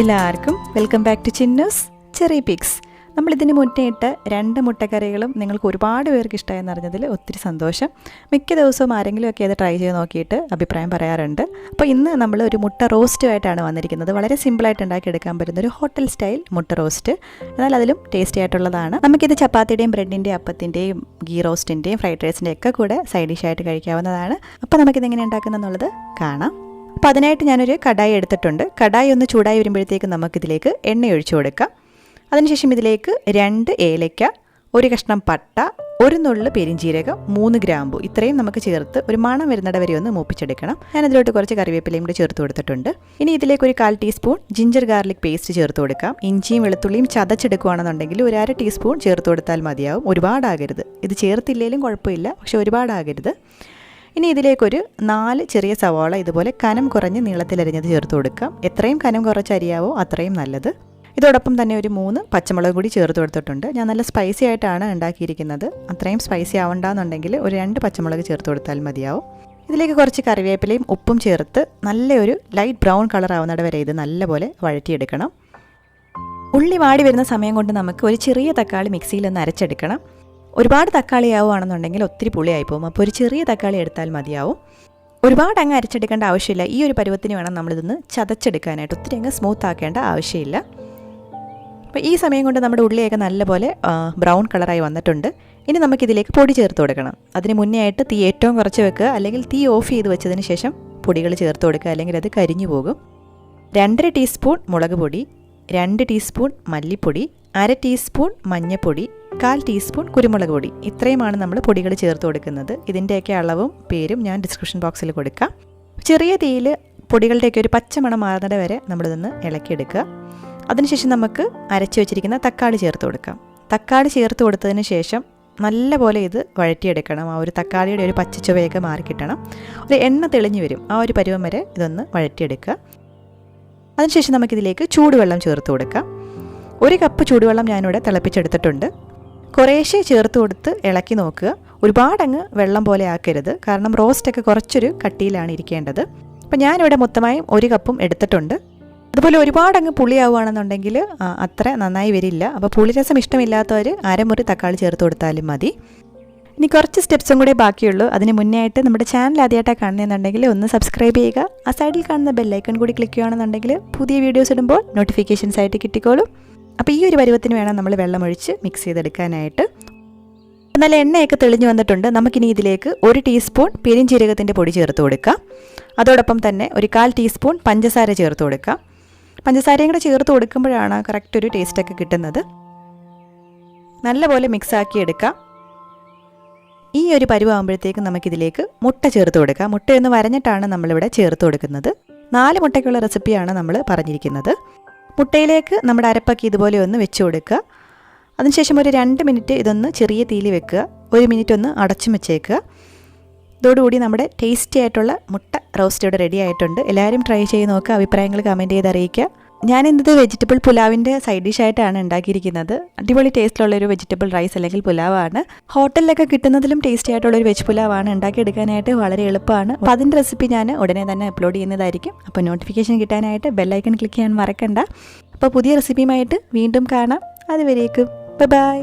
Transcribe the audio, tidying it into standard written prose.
എല്ലാവർക്കും welcome back to Chinnoos ചെറിപിക്സ്. നമ്മളിതിന് മുന്നേ ഇട്ട 2 മുട്ടക്കറികളും നിങ്ങൾക്ക് ഒരുപാട് പേർക്ക് ഇഷ്ടമായെന്ന് അറിഞ്ഞതിൽ ഒത്തിരി സന്തോഷം. മിക്ക ദിവസവും ആരെങ്കിലുമൊക്കെ അത് ട്രൈ ചെയ്ത് നോക്കിയിട്ട് അഭിപ്രായം പറയാറുണ്ട്. അപ്പോൾ ഇന്ന് നമ്മൾ ഒരു മുട്ട റോസ്റ്റുമായിട്ടാണ് വന്നിരിക്കുന്നത്. വളരെ സിമ്പിളായിട്ട് ഉണ്ടാക്കിയെടുക്കാൻ പറ്റുന്ന ഒരു ഹോട്ടൽ സ്റ്റൈൽ മുട്ട റോസ്റ്റ്, എന്നാൽ അതിലും ടേസ്റ്റി ആയിട്ടുള്ളതാണ്. നമുക്കിത് ചപ്പാത്തിയുടെയും ബ്രെഡിൻ്റെയും അപ്പത്തിൻ്റെയും ഗീ റോസ്റ്റിൻ്റെയും ഫ്രൈഡ് റൈസിൻ്റെയും ഒക്കെ കൂടെ സൈഡ് ഡിഷായിട്ട് കഴിക്കാവുന്നതാണ്. അപ്പോൾ നമുക്കിത് എങ്ങനെ ഉണ്ടാക്കുന്നതെന്നുള്ളത് കാണാം. അപ്പോൾ അതിനായിട്ട് ഞാനൊരു കടായി എടുത്തിട്ടുണ്ട്. കടായി ഒന്ന് ചൂടായി വരുമ്പോഴത്തേക്ക് നമുക്കിതിലേക്ക് എണ്ണ ഒഴിച്ചു കൊടുക്കാം. അതിനുശേഷം ഇതിലേക്ക് 2 ഏലയ്ക്ക, 1 കഷ്ണം പട്ട, 1 നുള്ള് പെരിഞ്ചീരകം, 3 ഗ്രാമ്പു ഇത്രയും നമുക്ക് ചേർത്ത് ഒരു മണം വരുന്നിട വരെ ഒന്ന് മൂപ്പിച്ചെടുക്കണം. ഞാനതിലോട്ട് കുറച്ച് കറിവേപ്പിലയും കൂടി ചേർത്ത് കൊടുത്തിട്ടുണ്ട്. ഇനി ഇതിലേക്ക് ഒരു 1/4 ടീസ്പൂൺ ജിഞ്ചർ ഗാർലിക് പേസ്റ്റ് ചേർത്ത് കൊടുക്കാം. ഇഞ്ചിയും വെളുത്തുള്ളിയും ചതച്ചെടുക്കുകയാണെന്നുണ്ടെങ്കിൽ ഒരു 1/2 ടീസ്പൂൺ ചേർത്ത് കൊടുത്താൽ മതിയാവും. ഒരുപാടാകരുത്. ഇത് ചേർത്തില്ലെങ്കിലും കുഴപ്പമില്ല, പക്ഷെ ഒരുപാടാകരുത്. ഇനി ഇതിലേക്കൊരു 4 ചെറിയ സവാള ഇതുപോലെ കനം കുറഞ്ഞ് നീളത്തിലരിഞ്ഞത് ചേർത്ത് കൊടുക്കാം. എത്രയും കനം കുറച്ച് അരിയാവോ അത്രയും നല്ലത്. ഇതോടൊപ്പം തന്നെ ഒരു 3 പച്ചമുളക് കൂടി ചേർത്ത് കൊടുത്തിട്ടുണ്ട്. ഞാൻ നല്ല സ്പൈസി ആയിട്ടാണ് ഉണ്ടാക്കിയിരിക്കുന്നത്. അത്രയും സ്പൈസി ആവണ്ടെന്നുണ്ടെങ്കിൽ ഒരു 2 പച്ചമുളക് ചേർത്ത് കൊടുത്താൽ മതിയാവും. ഇതിലേക്ക് കുറച്ച് കറിവേപ്പിലയും ഉപ്പും ചേർത്ത് നല്ലൊരു ലൈറ്റ് ബ്രൗൺ കളർ ആവുന്നിട വരെ ഇത് നല്ലപോലെ വഴറ്റിയെടുക്കണം. ഉള്ളി വാടി വരുന്ന സമയം കൊണ്ട് നമുക്ക് ഒരു ചെറിയ തക്കാളി മിക്സിയിൽ ഒന്ന് അരച്ചെടുക്കണം. ഒരുപാട് തക്കാളി ആവുകയാണെന്നുണ്ടെങ്കിൽ ഒത്തിരി പുളിയായി പോകും. അപ്പോൾ ഒരു ചെറിയ തക്കാളി എടുത്താൽ മതിയാവും. ഒരുപാട് അങ്ങ് അരച്ചെടുക്കേണ്ട ആവശ്യമില്ല. ഈ ഒരു പരുവത്തിന് വേണം നമ്മളിതൊന്ന് ചതച്ചെടുക്കാനായിട്ട്. ഒത്തിരി അങ്ങ് സ്മൂത്ത് ആക്കേണ്ട ആവശ്യമില്ല. അപ്പോൾ ഈ സമയം കൊണ്ട് നമ്മുടെ ഉള്ളിയൊക്കെ നല്ലപോലെ ബ്രൗൺ കളറായി വന്നിട്ടുണ്ട്. ഇനി നമുക്കിതിലേക്ക് പൊടി ചേർത്ത് കൊടുക്കണം. അതിന് മുന്നേ ആയിട്ട് തീ ഏറ്റവും കുറച്ച് വെക്കുക, അല്ലെങ്കിൽ തീ ഓഫ് ചെയ്ത് വെച്ചതിന് ശേഷം പൊടികൾ ചേർത്ത് കൊടുക്കുക, അല്ലെങ്കിൽ അത് കരിഞ്ഞു പോകും. 2.5 ടീസ്പൂൺ മുളക് പൊടി, 2 ടീസ്പൂൺ മല്ലിപ്പൊടി, 1/2 ടീസ്പൂൺ മഞ്ഞൾപ്പൊടി, 1/4 ടീസ്പൂൺ കുരുമുളക് പൊടി ഇത്രയുമാണ് നമ്മൾ പൊടികൾ ചേർത്ത് കൊടുക്കുന്നത്. ഇതിൻ്റെയൊക്കെ അളവും പേരും ഞാൻ ഡിസ്ക്രിപ്ഷൻ ബോക്സിൽ കൊടുക്കാം. ചെറിയ തീയിൽ പൊടികളുടെയൊക്കെ ഒരു പച്ചമണം മാറുന്നത് വരെ നമ്മളിതൊന്ന് ഇളക്കിയെടുക്കുക. അതിനുശേഷം നമുക്ക് അരച്ചു വെച്ചിരിക്കുന്ന തക്കാളി ചേർത്ത് കൊടുക്കാം. തക്കാളി ചേർത്ത് കൊടുത്തതിന് ശേഷം നല്ലപോലെ ഇത് വഴറ്റിയെടുക്കണം. ആ ഒരു തക്കാളിയുടെ ഒരു പച്ച ചുവയൊക്കെ മാറിക്കിട്ടണം. ഒരു എണ്ണ തെളിഞ്ഞു വരും. ആ ഒരു പരുവം വരെ ഇതൊന്ന് വഴറ്റിയെടുക്കുക. അതിനുശേഷം നമുക്കിതിലേക്ക് ചൂടുവെള്ളം ചേർത്ത് കൊടുക്കാം. 1 കപ്പ് ചൂടുവെള്ളം ഞാനിവിടെ തിളപ്പിച്ചെടുത്തിട്ടുണ്ട്. കുറേശ്ശെ ചേർത്ത് കൊടുത്ത് ഇളക്കി നോക്കുക. ഒരുപാടങ്ങ് വെള്ളം പോലെ ആക്കരുത്, കാരണം റോസ്റ്റൊക്കെ കുറച്ചൊരു കട്ടിയിലാണ് ഇരിക്കേണ്ടത്. അപ്പോൾ ഞാനിവിടെ മൊത്തമായും 1 കപ്പും എടുത്തിട്ടുണ്ട്. അതുപോലെ ഒരുപാടങ്ങ് പുളിയാവുകയാണെന്നുണ്ടെങ്കിൽ അത്ര നന്നായി വരില്ല. അപ്പോൾ പുളിരസം ഇഷ്ടമില്ലാത്തവർ 1/2 മുറി തക്കാളി ചേർത്ത് കൊടുത്താലും മതി. ഇനി കുറച്ച് സ്റ്റെപ്സും കൂടെ ബാക്കിയുള്ളൂ. അതിന് മുന്നേ ആയിട്ട് നമ്മുടെ ചാനൽ ആദ്യമായിട്ടാണ് കാണുന്നതെന്നുണ്ടെങ്കിൽ ഒന്ന് സബ്സ്ക്രൈബ് ചെയ്യുക. ആ സൈഡിൽ കാണുന്ന ബെല്ലൈക്കൺ കൂടി ക്ലിക്ക് ചെയ്യുകയാണെന്നുണ്ടെങ്കിൽ പുതിയ വീഡിയോസ് ഇടുമ്പോൾ നോട്ടിഫിക്കേഷൻസ് ആയിട്ട് കിട്ടിക്കോളും. അപ്പോൾ ഈ ഒരു പരുവത്തിന് വേണം നമ്മൾ വെള്ളമൊഴിച്ച് മിക്സ് ചെയ്തെടുക്കാനായിട്ട്. നല്ല എണ്ണയൊക്കെ തെളിഞ്ഞു വന്നിട്ടുണ്ട്. നമുക്കിനി ഇതിലേക്ക് 1 ടീസ്പൂൺ പെരിഞ്ചീരകത്തിൻ്റെ പൊടി ചേർത്ത് കൊടുക്കാം. അതോടൊപ്പം തന്നെ ഒരു 1/4 ടീസ്പൂൺ പഞ്ചസാര ചേർത്ത് കൊടുക്കാം. പഞ്ചസാരയും കൂടെ ചേർത്ത് കൊടുക്കുമ്പോഴാണ് കറക്റ്റ് ഒരു ടേസ്റ്റൊക്കെ കിട്ടുന്നത്. നല്ലപോലെ മിക്സാക്കി എടുക്കാം. ഈ ഒരു പരുവാകുമ്പോഴത്തേക്കും നമുക്കിതിലേക്ക് മുട്ട ചേർത്ത് കൊടുക്കാം. മുട്ടയൊന്ന് വരഞ്ഞിട്ടാണ് നമ്മളിവിടെ ചേർത്ത് കൊടുക്കുന്നത്. 4 മുട്ടയ്ക്കുള്ള റെസിപ്പിയാണ് നമ്മൾ പറഞ്ഞിരിക്കുന്നത്. മുട്ടയിലേക്ക് നമ്മുടെ അരപ്പൊക്കെ ഇതുപോലെ ഒന്ന് വെച്ച് കൊടുക്കുക. അതിനുശേഷം ഒരു 2 മിനിറ്റ് ഇതൊന്ന് ചെറിയ തീയിൽ വെക്കുക. 1 മിനിറ്റ് ഒന്ന് അടച്ചും വെച്ചേക്കുക. ഇതോടുകൂടി നമ്മുടെ ടേസ്റ്റി ആയിട്ടുള്ള മുട്ട റോസ്റ്റ് ഇവിടെ റെഡി ആയിട്ടുണ്ട്. എല്ലാവരും ട്രൈ ചെയ്ത് നോക്കുക. അഭിപ്രായങ്ങൾ കമൻറ്റ് ചെയ്ത് അറിയിക്കുക. ഞാനിന്നത് വെജിറ്റബിൾ പുലാവിൻ്റെ സൈഡ് ഡിഷായിട്ടാണ് ഉണ്ടാക്കിയിരിക്കുന്നത്. അടിപൊളി ടേസ്റ്റിലുള്ളൊരു വെജിറ്റബിൾ റൈസ് അല്ലെങ്കിൽ പുലാവാണ്. ഹോട്ടലിലൊക്കെ കിട്ടുന്നതിലും ടേസ്റ്റി ആയിട്ടുള്ളൊരു വെജ് പുലാവാണ്. ഉണ്ടാക്കിയെടുക്കാനായിട്ട് വളരെ എളുപ്പമാണ്. അപ്പോൾ അതിൻ്റെ റെസിപ്പി ഞാൻ ഉടനെ തന്നെ അപ്ലോഡ് ചെയ്യുന്നതായിരിക്കും. അപ്പോൾ നോട്ടിഫിക്കേഷൻ കിട്ടാനായിട്ട് ബെല്ലൈക്കൺ ക്ലിക്ക് ചെയ്യാൻ മറക്കണ്ട. അപ്പോൾ പുതിയ റെസിപ്പിയുമായിട്ട് വീണ്ടും കാണാം. അതുവരേക്കും ബൈ.